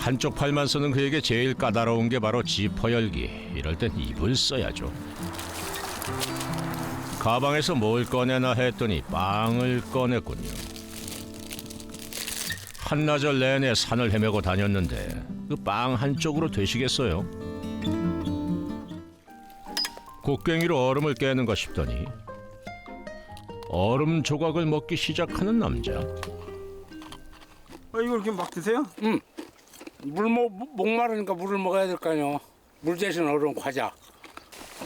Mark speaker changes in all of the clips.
Speaker 1: 한쪽 팔만 쓰는 그에게 제일 까다로운 게 바로 지퍼 열기. 이럴 땐 입을 써야죠. 가방에서 뭘 꺼내나 했더니 빵을 꺼냈군요. 한나절 내내 산을 헤매고 다녔는데 그 빵 한쪽으로 되시겠어요? 곡괭이로 얼음을 깨는가 싶더니 얼음 조각을 먹기 시작하는 남자.
Speaker 2: 이걸 이렇게 막 드세요?
Speaker 3: 응. 목마르니까 물을 먹어야 될 거 아니요. 물 대신 얼음 과자.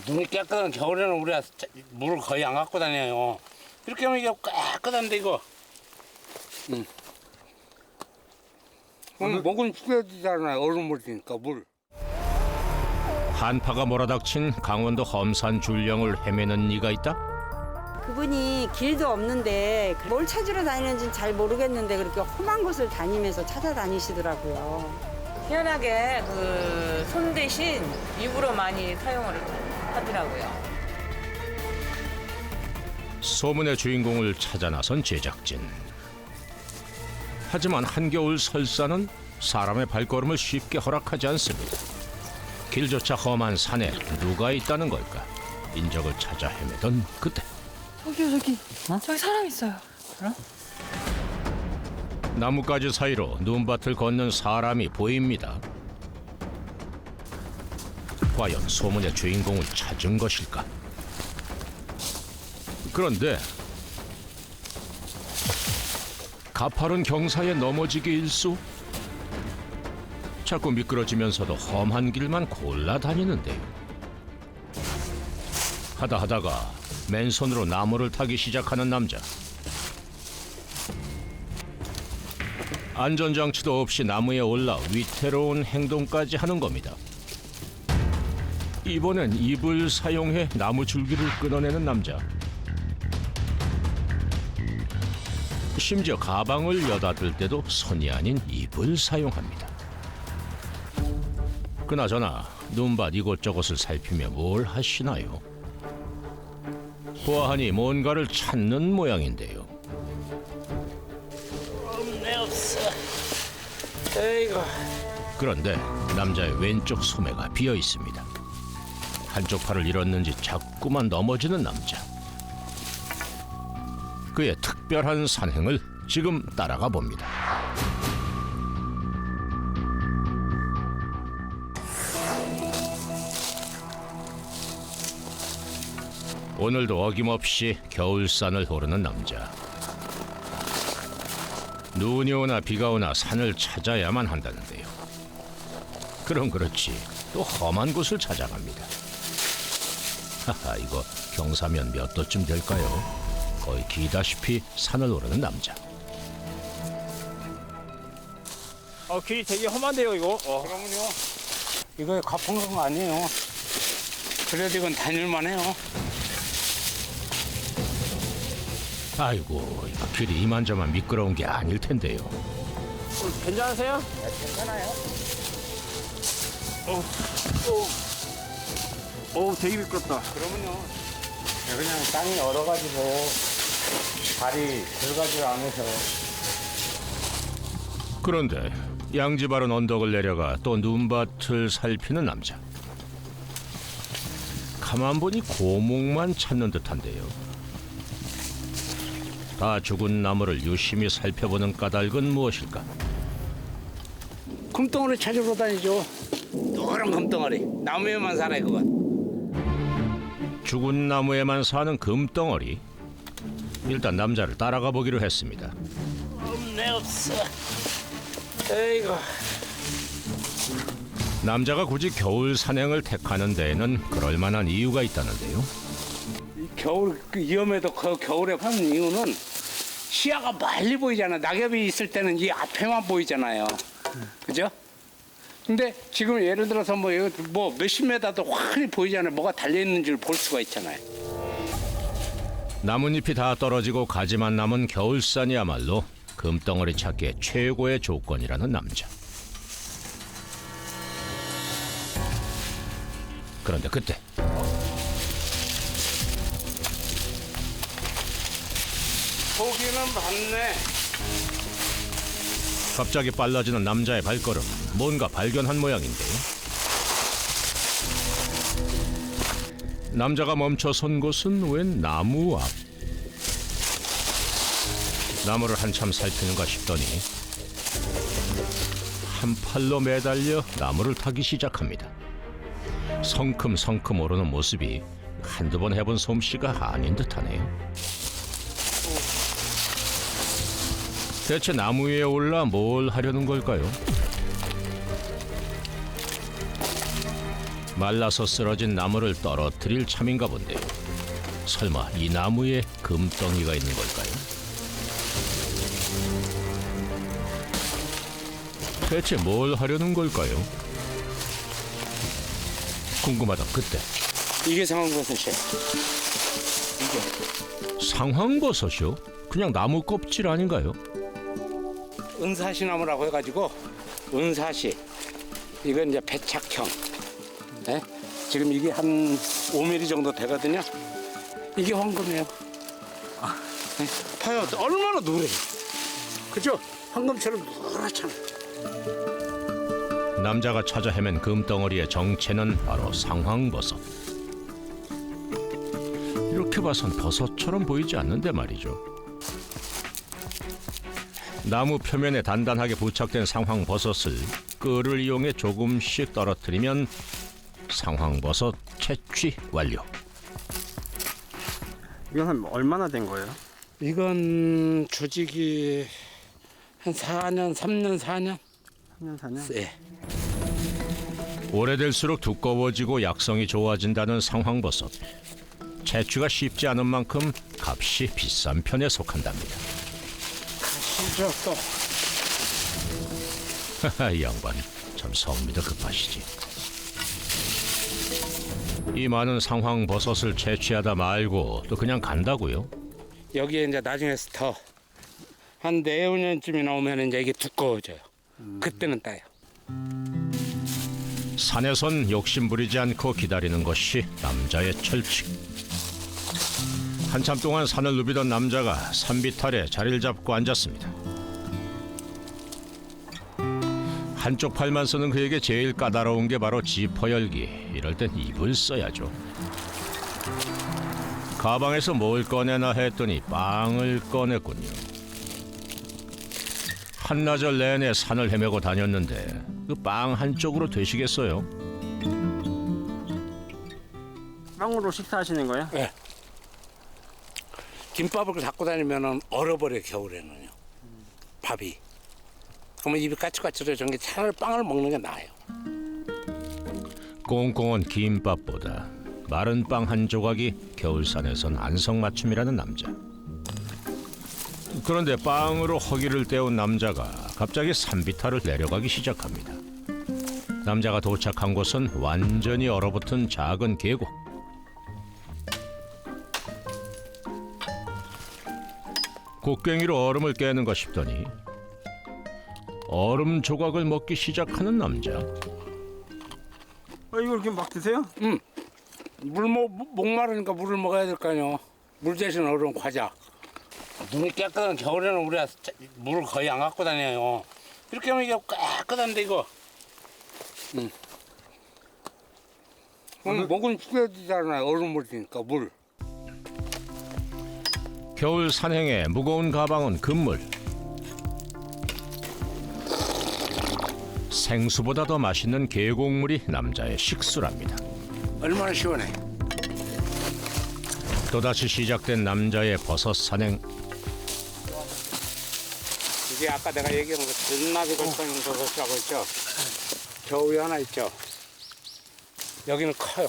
Speaker 3: 눈이 깨끗한 겨울에는 우리가 물을 거의 안 갖고 다녀요. 이렇게 하면 이게 깨끗한데 이거. 응. 목은 풀어지잖아요. 얼음물 드니까 물.
Speaker 1: 한파가 몰아닥친 강원도 험산 줄령을 헤매는 이가 있다?
Speaker 4: 그분이 길도 없는데 뭘 찾으러 다니는지는 잘 모르겠는데 그렇게 험한 곳을 다니면서 찾아다니시더라고요.
Speaker 5: 희한하게 그 손 대신 입으로 많이 사용을 하더라고요.
Speaker 1: 소문의 주인공을 찾아 나선 제작진. 하지만 한겨울 설산은 사람의 발걸음을 쉽게 허락하지 않습니다. 길조차 험한 산에 누가 있다는 걸까? 인적을 찾아 헤매던 그때
Speaker 6: 저기 사람 있어요.
Speaker 1: 나뭇가지 사이로 눈밭을 걷는 사람이 보입니다. 과연 소문의 주인공을 찾은 것일까? 그런데 가파른 경사에 넘어지기 일쑤. 자꾸 미끄러지면서도 험한 길만 골라 다니는데요. 하다가 맨손으로 나무를 타기 시작하는 남자. 안전장치도 없이 나무에 올라 위태로운 행동까지 하는 겁니다. 이번엔 입을 사용해 나무 줄기를 끊어내는 남자. 심지어 가방을 여닫을 때도 손이 아닌 입을 사용합니다. 그나저나 눈밭 이곳저곳을 살피며 뭘 하시나요? 보아하니 뭔가를 찾는 모양인데요.
Speaker 3: 없네 없어. 에이구.
Speaker 1: 그런데 남자의 왼쪽 소매가 비어 있습니다. 한쪽 팔을 잃었는지 자꾸만 넘어지는 남자. 그의 특별한 산행을 지금 따라가 봅니다. 오늘도 어김없이 겨울산을 오르는 남자. 눈이 오나 비가 오나 산을 찾아야만 한다는데요. 그럼 그렇지, 또 험한 곳을 찾아갑니다. 하하, 이거 경사면 몇 도쯤 될까요? 거의 기다시피 산을 오르는 남자.
Speaker 2: 길이 되게 험한데요, 이거.
Speaker 3: 그러면요. 이거 가풍선 거 아니에요. 그래도 이건 다닐만해요.
Speaker 1: 아이고, 이거 길이 이만저만 미끄러운 게 아닐 텐데요.
Speaker 2: 괜찮으세요?
Speaker 3: 네, 괜찮아요.
Speaker 2: 되게 미끄럽다.
Speaker 3: 그러면요. 그냥 땅이 얼어가지고 발이 들어가지 않아서.
Speaker 1: 그런데 양지 바른 언덕을 내려가 또 눈밭을 살피는 남자. 가만 보니 고목만 찾는 듯한데요. 다 죽은 나무를 유심히 살펴보는 까닭은 무엇일까?
Speaker 3: 금덩어리 찾으러 다니죠. 노란 금덩어리. 나무에만 살아요, 그건.
Speaker 1: 죽은 나무에만 사는 금덩어리. 일단 남자를 따라가 보기로 했습니다.
Speaker 3: 없네 없어. 에이구.
Speaker 1: 남자가 굳이 겨울 산행을 택하는 데에는 그럴 만한 이유가 있다는데요.
Speaker 3: 이 겨울 그 위험해도 그 겨울에 하는 이유는 시야가 멀리 보이잖아. 낙엽이 있을 때는 이 앞에만 보이잖아요. 그죠? 근데 지금 예를 들어서 뭐 몇십 메다도 환히 보이잖아요. 뭐가 달려 있는지를 볼 수가 있잖아요.
Speaker 1: 나뭇잎이 다 떨어지고 가지만 남은 겨울산이야말로 금덩어리 찾기에 최고의 조건이라는 남자. 그런데 그때
Speaker 3: 보기는 봤네.
Speaker 1: 갑자기 빨라지는 남자의 발걸음. 뭔가 발견한 모양인데요. 남자가 멈춰 선 곳은 웬 나무 앞. 나무를 한참 살피는가 싶더니 한 팔로 매달려 나무를 타기 시작합니다. 성큼성큼 오르는 모습이 한두 번 해본 솜씨가 아닌 듯하네요. 대체 나무 위에 올라 뭘 하려는 걸까요? 말라서 쓰러진 나무를 떨어뜨릴 참인가 본데요. 설마 이 나무에 금덩이가 있는 걸까요? 대체 뭘 하려는 걸까요? 궁금하던 그때
Speaker 3: 이게 상황버섯이에요.
Speaker 1: 상황버섯이요? 그냥 나무 껍질 아닌가요?
Speaker 3: 은사시나무라고 해가지고 은사시. 이건 이제 배착형. 네? 지금 이게 한 5mm 정도 되거든요. 이게 황금이에요. 네? 봐요, 얼마나 노래요. 그죠? 황금처럼 노랗잖아.
Speaker 1: 남자가 찾아 헤맨 금덩어리의 정체는 바로 상황버섯. 이렇게 봐선 버섯처럼 보이지 않는데 말이죠. 나무 표면에 단단하게 부착된 상황버섯을 끈을 이용해 조금씩 떨어뜨리면 상황버섯 채취 완료.
Speaker 2: 이건 한 얼마나 된 거예요?
Speaker 3: 이건 조직이 한 4년, 3년, 4년?
Speaker 2: 3년, 4년?
Speaker 3: 네.
Speaker 1: 오래될수록 두꺼워지고 약성이 좋아진다는 상황버섯. 채취가 쉽지 않은 만큼 값이 비싼 편에 속한답니다.
Speaker 3: 진짜 또.
Speaker 1: 하하, 이 양반 참 성미도 급하시지. 이 많은 상황버섯을 채취하다 말고 또 그냥 간다고요?
Speaker 3: 여기에 이제 나중에서 더 한 내후년쯤이 나오면 이제 이게 두꺼워져요. 그때는 따요.
Speaker 1: 산에선 욕심 부리지 않고 기다리는 것이 남자의 철칙. 한참 동안 산을 누비던 남자가 산비탈에 자리를 잡고 앉았습니다. 한쪽 팔만 쓰는 그에게 제일 까다로운 게 바로 지퍼 열기. 이럴 땐 입을 써야죠. 가방에서 뭘 꺼내나 했더니 빵을 꺼냈군요. 한나절 내내 산을 헤매고 다녔는데 그 빵 한쪽으로 되시겠어요?
Speaker 2: 빵으로 식사하시는 거예요?
Speaker 3: 네. 김밥을 갖고 다니면 얼어버려 겨울에는요. 밥이. 그러면 입이 까칠까칠해진 게 차라리 빵을 먹는 게 나아요.
Speaker 1: 꽁꽁한 김밥보다 마른 빵 한 조각이 겨울산에선 안성맞춤이라는 남자. 그런데 빵으로 허기를 때운 남자가 갑자기 산비탈을 내려가기 시작합니다. 남자가 도착한 곳은 완전히 얼어붙은 작은 계곡. 곡괭이로 얼음을 깨는가 싶더니 얼음 조각을 먹기 시작하는 남자.
Speaker 2: 이거 이렇게 막 드세요?
Speaker 3: 목마르니까 물을 먹어야 될 거 아니에요. 물 대신 얼음 과자. 눈이 깨끗한 겨울에는 우리가 물을 거의 안 갖고 다녀요. 이렇게 하면 이게 깨끗한데 이거. 목은 풀어지잖아요. 얼음물 드니까 물.
Speaker 1: 겨울 산행에 무거운 가방은 금물. 생수보다 더 맛있는 계곡물이 남자의 식수랍니다.
Speaker 3: 얼마나 시원해.
Speaker 1: 또다시 시작된 남자의 버섯 산행.
Speaker 3: 이게 아까 내가 얘기한 거 전나비 걸쳐있는 버섯이라고 했죠. 저 위에 하나 있죠. 여기는 커요.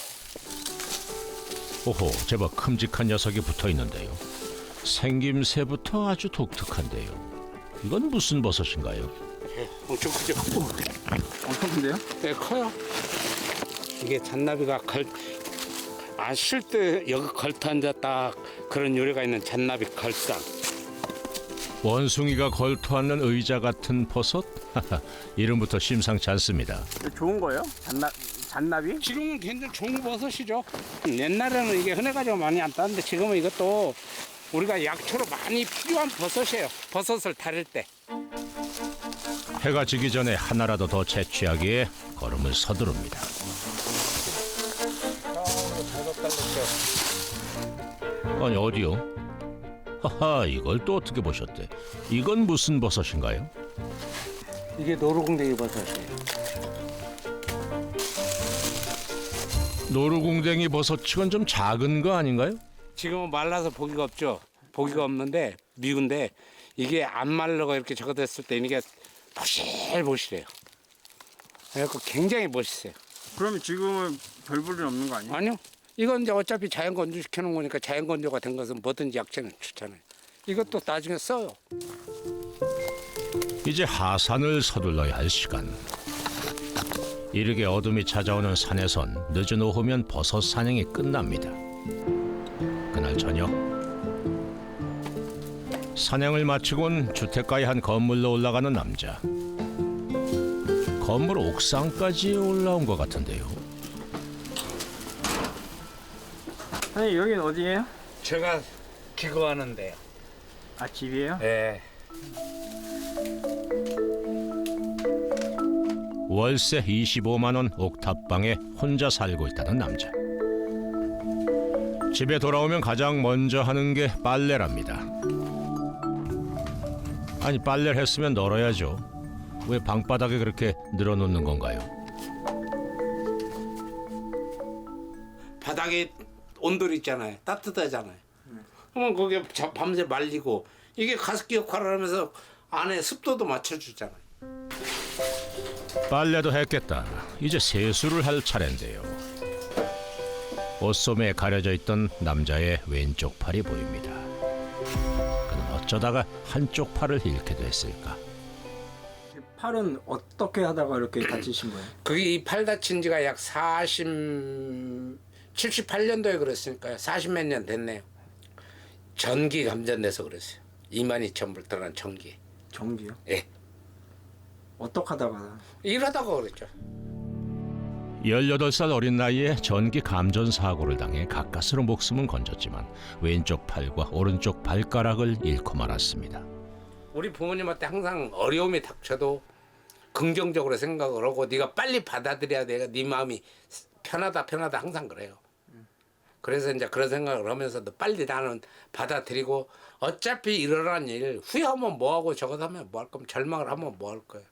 Speaker 1: 오호, 제법 큼직한 녀석이 붙어있는데요. 생김새부터 아주 독특한데요. 이건 무슨 버섯인가요?
Speaker 3: 엄청 크죠.
Speaker 2: 엄청 큰데요?
Speaker 3: 네, 커요. 이게 잔나비가 쉴 때 여기 걸터 앉았다 그런 요리가 있는 잔나비 걸상.
Speaker 1: 원숭이가 걸터 앉는 의자 같은 버섯? 이름부터 심상치 않습니다.
Speaker 2: 좋은 거예요? 잔나비?
Speaker 3: 지금은 굉장히 좋은 버섯이죠. 옛날에는 이게 흔해가지고 많이 안 따는데 지금은 이것도 우리가 약초로 많이 필요한 버섯이에요. 버섯을 다릴 때.
Speaker 1: 해가 지기 전에 하나라도 더 채취하기에 걸음을 서두릅니다. 아니 어디요? 하하, 이걸 또 어떻게 보셨대? 이건 무슨 버섯인가요?
Speaker 3: 이게 노루궁뎅이 버섯이에요.
Speaker 1: 노루궁뎅이 버섯치곤 좀 작은 거 아닌가요?
Speaker 3: 지금은 말라서 보기가 없죠. 보기가 없는데 미운데 이게 안 말르고 이렇게 저거 됐을 때 이게 보실보실해요. 그래서 굉장히 멋있어요.
Speaker 2: 그러면 지금은 별 볼일 없는 거 아니에요?
Speaker 3: 아니요. 이건 이제 어차피 자연 건조 시켜놓은 거니까 자연 건조가 된 것은 뭐든지 약재는 좋잖아요. 이것도 나중에 써요.
Speaker 1: 이제 하산을 서둘러야 할 시간. 이르게 어둠이 찾아오는 산에선 늦은 오후면 버섯 산행이 끝납니다. 그날 저녁 산행을 마치곤 주택가의 한 건물로 올라가는 남자. 건물 옥상까지 올라온 것 같은데요.
Speaker 2: 선생님 여긴 어디예요?
Speaker 3: 제가 기거하는데요.
Speaker 2: 아 집이에요?
Speaker 3: 네.
Speaker 1: 월세 25만 원 옥탑방에 혼자 살고 있다는 남자. 집에 돌아오면 가장 먼저 하는 게 빨래랍니다. 아니 빨래를 했으면 널어야죠. 왜 방바닥에 그렇게 늘어놓는 건가요?
Speaker 3: 바닥에 온돌 있잖아요. 따뜻하잖아요. 그러면 거기에 밤새 말리고 이게 가습기 역할을 하면서 안에 습도도 맞춰주잖아요.
Speaker 1: 빨래도 했겠다. 이제 세수를 할 차례인데요. 옷소매에 가려져 있던 남자의 왼쪽 팔이 보입니다. 그는 어쩌다가 한쪽 팔을 잃게 됐을까?
Speaker 2: 팔은 어떻게 하다가 이렇게 다치신 거예요?
Speaker 3: 그게 이 팔 다친 지가 약 78년도에 그랬으니까요. 40몇 년 됐네요. 전기 감전돼서 그랬어요. 22,000불 들어간 전기.
Speaker 2: 전기요?
Speaker 3: 예.
Speaker 2: 어떻게 하다가?
Speaker 3: 일하다가 그랬죠.
Speaker 1: 18살 어린 나이에 전기 감전 사고를 당해 가까스로 목숨은 건졌지만 왼쪽 팔과 오른쪽 발가락을 잃고 말았습니다.
Speaker 3: 우리 부모님한테 항상 어려움이 닥쳐도 긍정적으로 생각을 하고 네가 빨리 받아들여야 돼. 네 마음이 편하다 항상 그래요. 그래서 이제 그런 생각을 하면서도 빨리 나는 받아들이고 어차피 일어난 일 후회하면 뭐하고 저거 하면 뭐 할 거면 절망을 하면 뭐 할 거예요.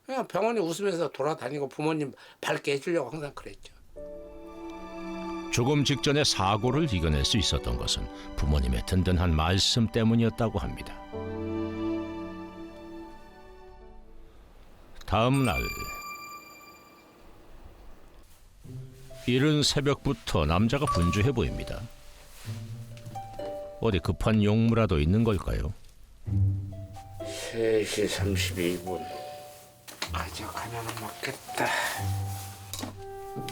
Speaker 3: 그냥 병원에 웃으면서 돌아다니고 부모님 밝게 해주려고 항상 그랬죠.
Speaker 1: 조금 직전에 사고를 이겨낼 수 있었던 것은 부모님의 든든한 말씀 때문이었다고 합니다. 다음 날 이른 새벽부터 남자가 분주해 보입니다. 어디 급한 용무라도 있는 걸까요?
Speaker 3: 3시 32분. 가져가면 맞겠다.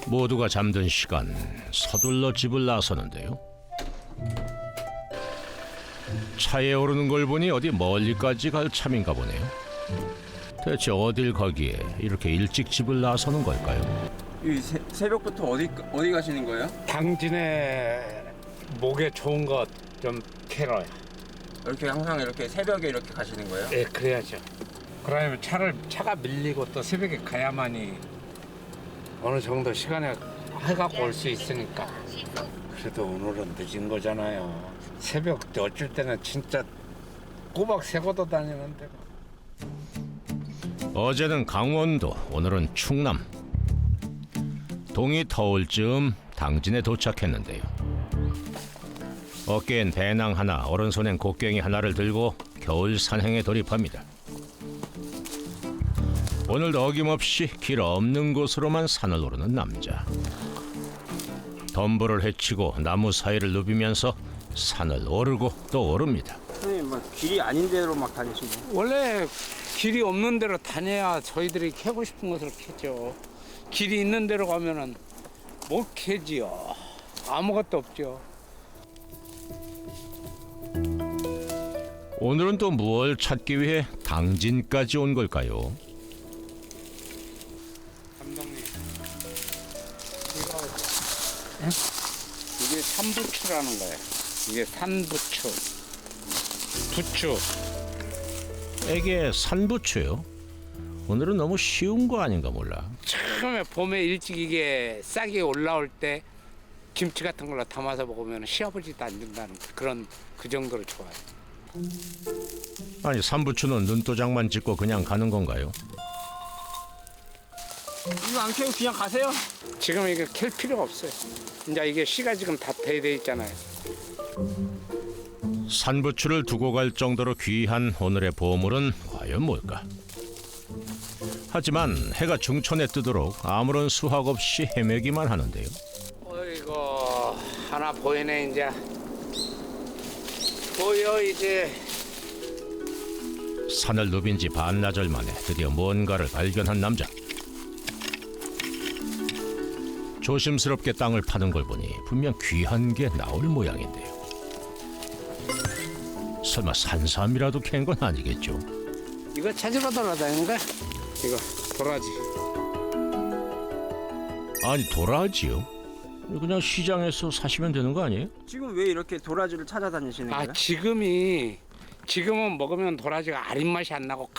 Speaker 1: 모두가 잠든 시간 서둘러 집을 나서는데요. 차에 오르는 걸 보니 어디 멀리까지 갈 참인가 보네요. 대체 어딜 가기에 이렇게 일찍 집을 나서는 걸까요?
Speaker 2: 이 새벽부터 어디 가시는 거예요?
Speaker 3: 당진에 목에 좋은 것 좀 캐러요.
Speaker 2: 이렇게 항상 이렇게 새벽에 이렇게 가시는 거예요?
Speaker 3: 예, 그래야죠. 그러면 차가 밀리고 또 새벽에 가야만이 어느 정도 시간에 해갖고 올 수 있으니까. 그래도 오늘은 늦은 거잖아요. 새벽 때 어쩔 때는 진짜 꼬박 새고도 다니는데.
Speaker 1: 어제는 강원도, 오늘은 충남. 동이 터올 즈음 당진에 도착했는데요. 어깨엔 배낭 하나, 오른손엔 곡괭이 하나를 들고 겨울 산행에 돌입합니다. 오늘도 어김없이 길 없는 곳으로만 산을 오르는 남자. 덤불을 헤치고 나무 사이를 누비면서 산을 오르고 또 오릅니다.
Speaker 2: 선생님 막 길이 아닌 데로 막 다니시고.
Speaker 3: 원래 길이 없는 데로 다녀야 저희들이 캐고 싶은 것을 캐죠. 길이 있는 데로 가면은 못 캐지요. 아무것도 없죠.
Speaker 1: 오늘은 또 무엇을 찾기 위해 당진까지 온 걸까요?
Speaker 3: 감독님, 이게 산부추라는 거예요. 이게 산부추, 부추.
Speaker 1: 에게 산부추요? 오늘은 너무 쉬운 거 아닌가 몰라.
Speaker 3: 처음에 봄에 일찍 이게 싹이 올라올 때 김치 같은 걸로 담아서 먹으면 시아버지도 안 준다는 그런 그 정도로 좋아요.
Speaker 1: 아니 삼부추는 눈도장만 찍고 그냥 가는 건가요?
Speaker 2: 이거 안 캐고 그냥 가세요?
Speaker 3: 지금 이게 캘 필요가 없어요. 이제 이게 씨가 지금 다 돼 있잖아요.
Speaker 1: 산부추를 두고 갈 정도로 귀한 오늘의 보물은 과연 뭘까? 하지만 해가 중천에 뜨도록 아무런 수확 없이 헤매기만 하는데요.
Speaker 3: 어이구 하나 보이네 이제. 보여 이제.
Speaker 1: 산을 누빈 지 반나절 만에 드디어 뭔가를 발견한 남자. 조심스럽게 땅을 파는 걸 보니 분명 귀한 게 나올 모양인데요. 설마 산삼이라도 캔 건 아니겠죠?
Speaker 3: 이거 찾으러 돌아다니는 거야? 이거 도라지.
Speaker 1: 아니 도라지요? 그냥 시장에서 사시면 되는 거 아니에요?
Speaker 2: 지금 왜 이렇게 도라지를 찾아다니시는 거예요?
Speaker 3: 지금은 먹으면 도라지가 아린 맛이 안 나고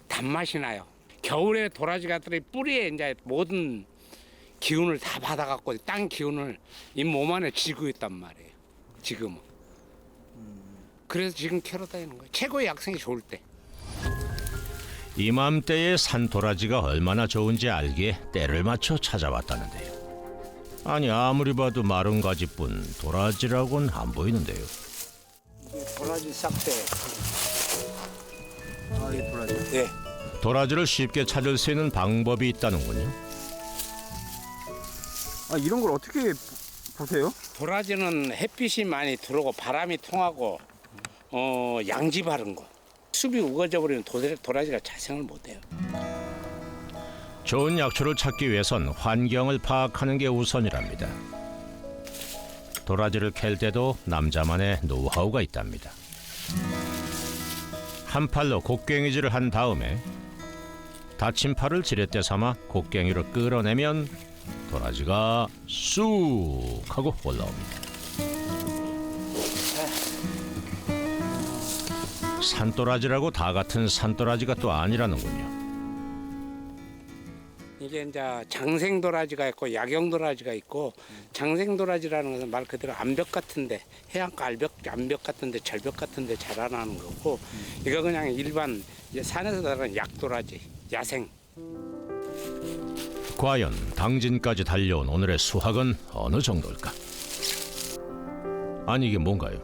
Speaker 3: 단맛이 나요. 겨울에 도라지가들이 뿌리에 이제 모든 기운을 다 받아갖고 땅 기운을 이 몸 안에 쥐고 있단 말이에요. 지금은. 그래서 지금 캐러 다니는 거예요. 최고의 약성이 좋을 때.
Speaker 1: 이맘때에 산 도라지가 얼마나 좋은지 알기에 때를 맞춰 찾아왔다는데요. 아니 아무리 봐도 마른 가지뿐 도라지라고는 안 보이는데요.
Speaker 3: 도라지 싹대.
Speaker 2: 아, 이게 도라지.
Speaker 3: 예.
Speaker 1: 도라지를 쉽게 찾을 수 있는 방법이 있다는군요.
Speaker 2: 아, 이런 걸 어떻게 보세요?
Speaker 3: 도라지는 햇빛이 많이 들어오고 바람이 통하고 양지 바른 거. 숲이 우거져 버리면 도라지가 자생을 못해요.
Speaker 1: 좋은 약초를 찾기 위해선 환경을 파악하는 게 우선이랍니다. 도라지를 캘 때도 남자만의 노하우가 있답니다. 한 팔로 곡괭이질을 한 다음에 다친 팔을 지렛대 삼아 곡괭이로 끌어내면 도라지가 쑥 하고 올라옵니다. 산도라지라고 다 같은 산도라지가 또 아니라는군요.
Speaker 3: 이게 이제 장생도라지가 있고 약영도라지가 있고 장생도라지라는 것은 말 그대로 암벽 같은데 해안가 암벽 같은데 절벽 같은데 자라나는 거고 이거 그냥 일반 이제 산에서 자라는 약도라지 야생.
Speaker 1: 과연 당진까지 달려온 오늘의 수확은 어느 정도일까? 아니 이게 뭔가요?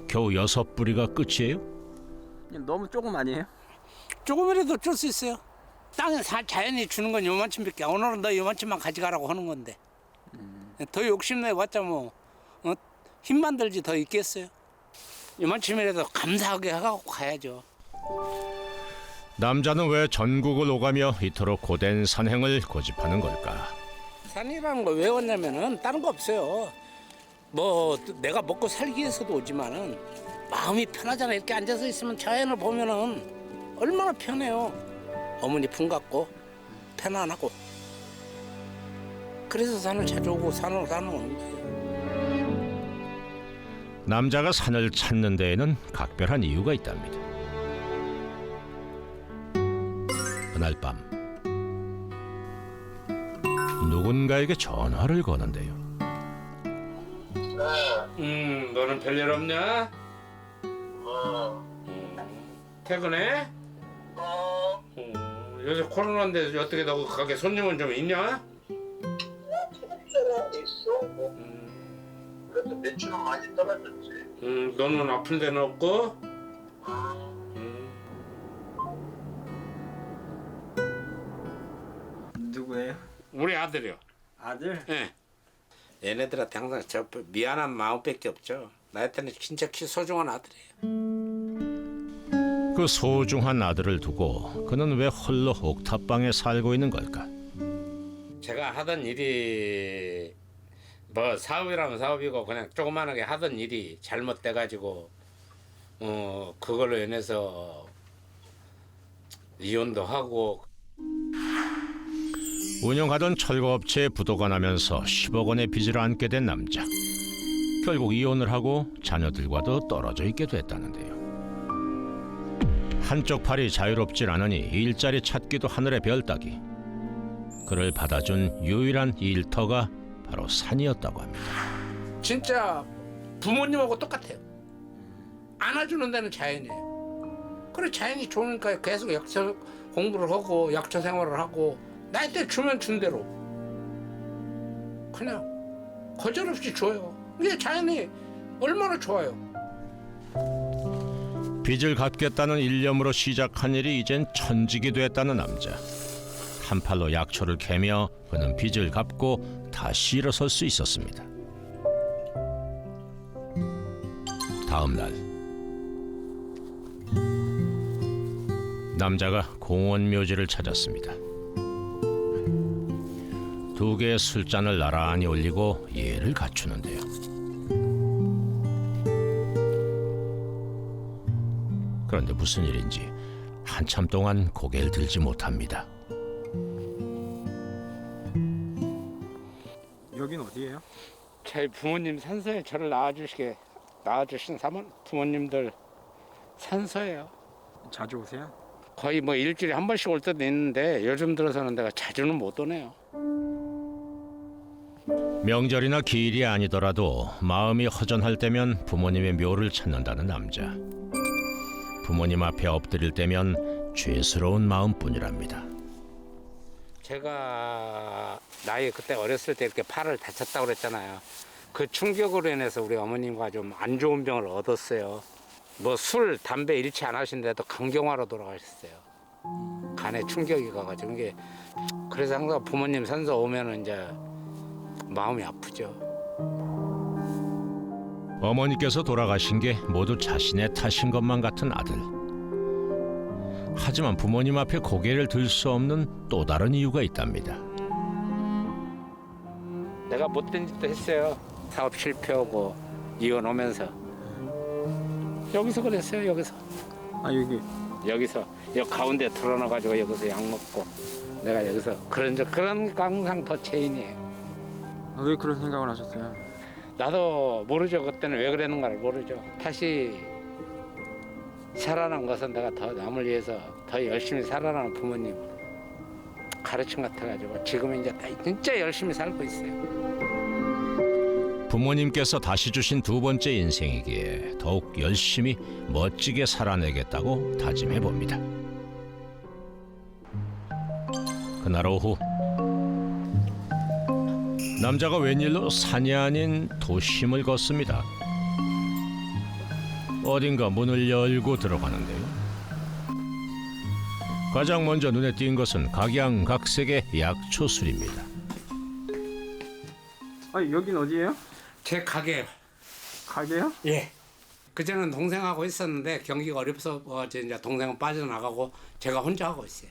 Speaker 1: 겨우 6뿌리가 끝이에요?
Speaker 2: 너무 조금 아니에요?
Speaker 3: 조금이라도 줄 수 있어요. 땅에 자연이 주는 건 요만큼밖에. 오늘은 너 요만큼만 가져가라고 하는 건데. 더 욕심내봤자 뭐 힘만 들지 더 있겠어요. 요만큼이라도 감사하게 하고 가야죠.
Speaker 1: 남자는 왜 전국을 오가며 이토록 고된 산행을 고집하는 걸까?
Speaker 3: 산이라는 걸 왜 왔냐면은 다른 거 없어요. 뭐 내가 먹고 살기 위해서도 오지만은 마음이 편하잖아. 이렇게 앉아서 있으면 자연을 보면은 얼마나 편해요. 어머니 품 같고 편안하고. 그래서 산을 자주 오고 산으로 오는 거예요.
Speaker 1: 남자가 산을 찾는 데에는 각별한 이유가 있답니다. 그날 밤 누군가에게 전화를 거는데요.
Speaker 3: 너는 별일 없냐? 퇴근해? 요새 코로나인데 어떻게 너 가게 손님은 좀 있냐?
Speaker 7: 있어. 그래도 매출은 많이 떨어졌지.
Speaker 3: 너는 아픈 데는 없고?
Speaker 2: 누구예요?
Speaker 3: 우리 아들이요.
Speaker 2: 아들?
Speaker 3: 예. 얘네들한테 항상 저 미안한 마음밖에 없죠. 나한테는 진짜 소중한 아들이에요.
Speaker 1: 그 소중한 아들을 두고 그는 왜 홀로 옥탑방에 살고 있는 걸까?
Speaker 3: 제가 하던 일이 뭐 사업이라면 사업이고 그냥 조그만하게 하던 일이 잘못돼가지고 그걸로 인해서 이혼도 하고.
Speaker 1: 운영하던 철거업체에 부도가 나면서 10억 원의 빚을 안게 된 남자. 결국 이혼을 하고 자녀들과도 떨어져 있게 됐다는데요. 한쪽 팔이 자유롭질 않으니 일자리 찾기도 하늘의 별 따기. 그를 받아준 유일한 일터가 바로 산이었다고 합니다.
Speaker 3: 진짜 부모님하고 똑같아요. 안아주는 데는 자연이에요. 그래 자연이 좋으니까 계속 약초 공부를 하고 약초 생활을 하고 나이 때 주면 준 대로 그냥 거절없이 줘요. 이게 자연이 얼마나 좋아요.
Speaker 1: 빚을 갚겠다는 일념으로 시작한 일이 이젠 천직이 됐다는 남자. 한 팔로 약초를 캐며 그는 빚을 갚고 다시 일어설 수 있었습니다. 다음 날 남자가 공원 묘지를 찾았습니다. 2개의 술잔을 나란히 올리고 예를 갖추는데요. 그런데 무슨 일인지 한참 동안 고개를 들지 못합니다.
Speaker 2: 여긴 어디예요?
Speaker 3: 저희 부모님 산소에 저를 낳아주신 부모님들 산소예요.
Speaker 2: 자주 오세요?
Speaker 3: 거의 뭐 일주일에 한 번씩 올 때도 있는데 요즘 들어서는 내가 자주는 못 오네요.
Speaker 1: 명절이나 기일이 아니더라도 마음이 허전할 때면 부모님의 묘를 찾는다는 남자. 부모님 앞에 엎드릴 때면 죄스러운 마음뿐이랍니다.
Speaker 3: 제가 나이 그때 어렸을 때 이렇게 팔을 다쳤다고 그랬잖아요. 그 충격으로 인해서 우리 어머님과 좀 안 좋은 병을 얻었어요. 뭐 술, 담배 일치 안 하신데도 간경화로 돌아가셨어요. 간에 충격이 가가지고 이게 그래서 항상 부모님 산소 오면은 이제 마음이 아프죠.
Speaker 1: 어머니께서 돌아가신 게 모두 자신의 탓인 것만 같은 아들. 하지만 부모님 앞에 고개를 들 수 없는 또 다른 이유가 있답니다.
Speaker 3: 내가 못된 짓도 했어요. 사업 실패하고 이혼 오면서 여기서 그랬어요. 여기서 여기서 여기 가운데 들어놔가지고 여기서 약 먹고 내가 여기서 그런 거 항상 더 죄인이에요.
Speaker 2: 왜 그런 생각을 하셨어요?
Speaker 3: 나도 모르죠. 그때는 왜 그랬는가를 모르죠. 다시 살아난 것은 내가 더 남을 위해서 더 열심히 살아나는 부모님 가르침 같아가지고 지금 이제 진짜 열심히 살고 있어요.
Speaker 1: 부모님께서 다시 주신 2번째 인생이기에 더욱 열심히 멋지게 살아내겠다고 다짐해 봅니다. 그날 오후 남자가 웬일로 산이 아닌 도심을 걷습니다. 어딘가 문을 열고 들어가는데요. 가장 먼저 눈에 띈 것은 각양각색의 약초술입니다.
Speaker 2: 여긴 어디예요?
Speaker 3: 제 가게요.
Speaker 2: 가게요?
Speaker 3: 예. 그전에는 동생하고 있었는데 경기가 어려서 이제 동생은 빠져나가고 제가 혼자 하고 있어요.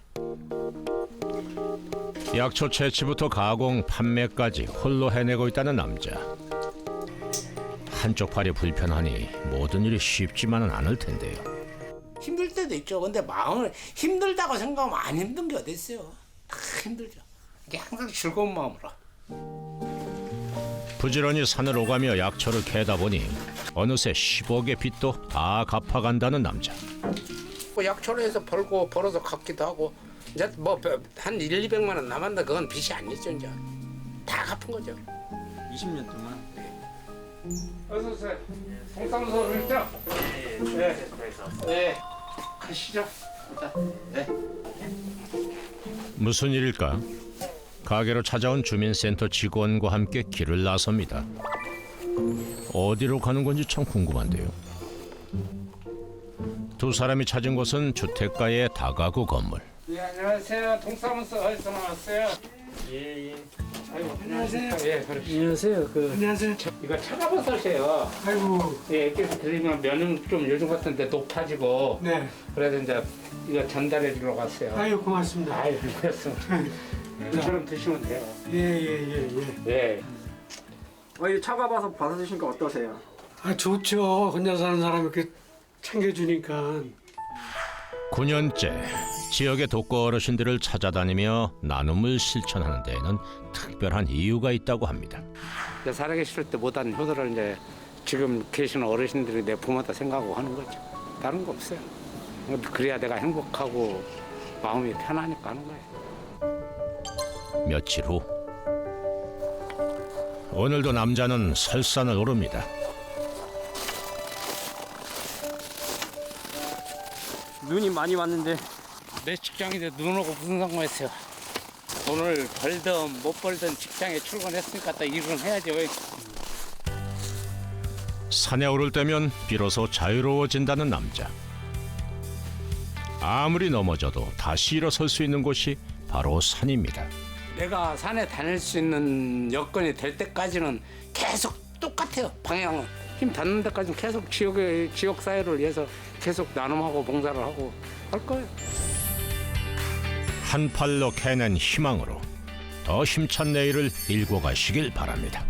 Speaker 1: 약초 채취부터 가공, 판매까지 홀로 해내고 있다는 남자. 한쪽 팔이 불편하니 모든 일이 쉽지만은 않을 텐데요.
Speaker 3: 힘들 때도 있죠. 근데 마음을 힘들다고 생각하면 안 힘든 게 어디 있어요. 다 힘들죠. 이게 항상 즐거운 마음으로.
Speaker 1: 부지런히 산을 오가며 약초를 캐다 보니 어느새 10억의 빚도 다 갚아간다는 남자.
Speaker 3: 약초를 해서 벌어서 갚기도 하고 이제 뭐 한 1,200만 원 남았는데 그건 빚이 아니죠. 이제 다 갚은 거죠.
Speaker 2: 20년 동안.
Speaker 3: 어서 오세요. 동사무소 그랬죠? 네. 네. 가시죠. 네.
Speaker 1: 무슨 일일까? 가게로 찾아온 주민센터 직원과 함께 길을 나섭니다. 어디로 가는 건지 참 궁금한데요. 2 사람이 찾은 곳은 주택가의 다가구 건물.
Speaker 3: 네, 안녕하세요. 동사무소 어디서 나왔어요? 예. 아이고, 안녕하세요. 예, 그렇죠.
Speaker 2: 안녕하세요.
Speaker 3: 안녕하세요. 이거 차가버섯이에요.
Speaker 2: 아이고.
Speaker 3: 예, 이렇게 드리면 면은 좀 요즘 같은데 높아지고.
Speaker 2: 네.
Speaker 3: 그래서 이제 이거 전달해 주러 갔어요.
Speaker 2: 아유 고맙습니다.
Speaker 3: 아유, 그렇습니다. 이처럼 드시면 돼요.
Speaker 2: 예예예 예.
Speaker 3: 예.
Speaker 2: 이 차가봐서 받아주시니까 어떠세요?
Speaker 8: 아 좋죠. 혼자 사는 사람이 이렇게 챙겨주니까.
Speaker 1: 9년째 지역의 독거 어르신들을 찾아다니며 나눔을 실천하는 데에는 특별한 이유가 있다고 합니다.
Speaker 3: 살아계실 때 못한 효도를 이제 지금 계시는 어르신들이 내 부모다 생각하고 하는 거죠. 다른 거 없어요. 그래야 내가 행복하고 마음이 편하니까 하는 거예요.
Speaker 1: 며칠 후 오늘도 남자는 설산을 오릅니다.
Speaker 2: 눈이 많이 왔는데
Speaker 3: 내 직장인데 눈 오고 무슨 상관있어요. 오늘 벌든 못 벌든 직장에 출근했으니까 또 일은 해야죠.
Speaker 1: 산에 오를 때면 비로소 자유로워진다는 남자. 아무리 넘어져도 다시 일어설 수 있는 곳이 바로 산입니다.
Speaker 3: 내가 산에 다닐 수 있는 여건이 될 때까지는 계속 똑같아요. 방향은 힘 닿는 데까지는 계속 지역 사회를 위해서 계속 나눔하고 봉사를 하고 할 거예요.
Speaker 1: 한 팔로 캐낸 희망으로 더 힘찬 내일을 일궈 가시길 바랍니다.